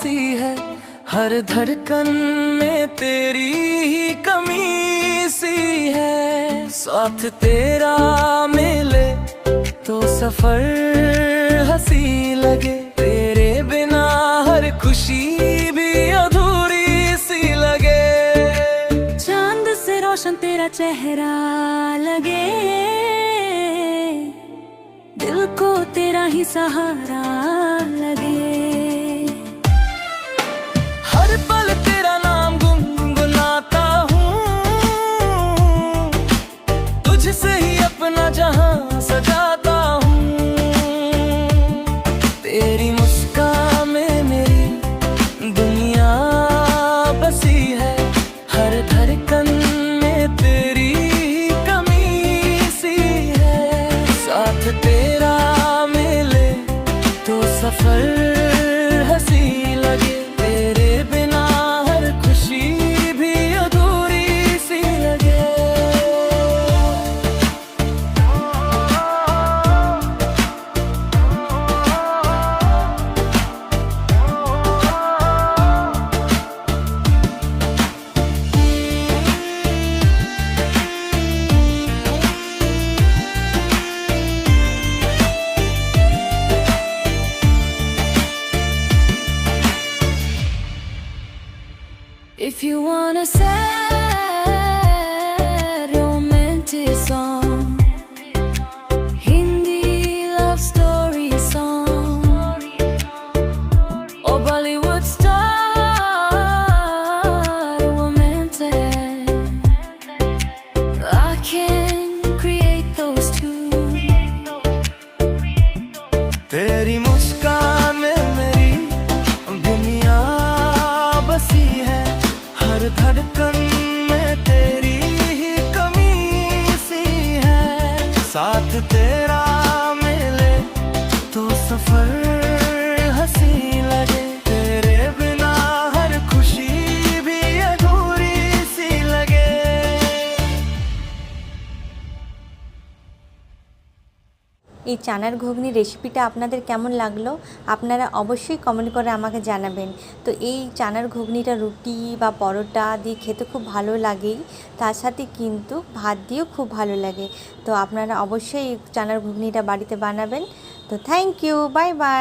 सी है, हर धड़कन में तेरी ही कमी सी है। साथ तेरा मिले तो सफर हंसी लगे, तेरे बिना हर खुशी भी अधूरी सी लगे। चांद से रोशन तेरा चेहरा लगे, दिल को तेरा ही सहारा लगे। हर पल तेरा नाम गुनगुनाता हूँ, तुझसे ही अपना जहां सजाता हूँ। तेरी मुस्कान में मेरी दुनिया बसी है, हर धड़कन में तेरी ही कमी सी है। साथ तेरा मिले तो सफर हंसी लगे, तेरे बिना हर खुशी भी अधूरी सी लगे। If you want a sad romantic song, Hindi love story song, or Bollywood star romantic, I can create those too. तेरी मुस्कान में मेरी दुनिया बसी है, हर धड़कन में तेरी ही कमी सी है। साथ तेरा मिले तो सफर हंसी लगे, तेरे बिना हर खुशी भी अधूरी सी लगे। এই চানার ঘুগনি রেসিপিটা আপনাদের কেমন লাগলো আপনারা অবশ্যই কমেন্ট করে আমাকে জানাবেন। তো এই চানার ঘুগনিটা রুটি বা পরোটা দিয়ে খেতে খুব ভালো লাগেই, তার সাথে কিন্তু ভাত দিয়েও খুব ভালো লাগে। তো আপনারা অবশ্যই এই চানার ঘুগনিটা বাড়িতে বানাবেন। তো থ্যাংক ইউ, বাই বাই।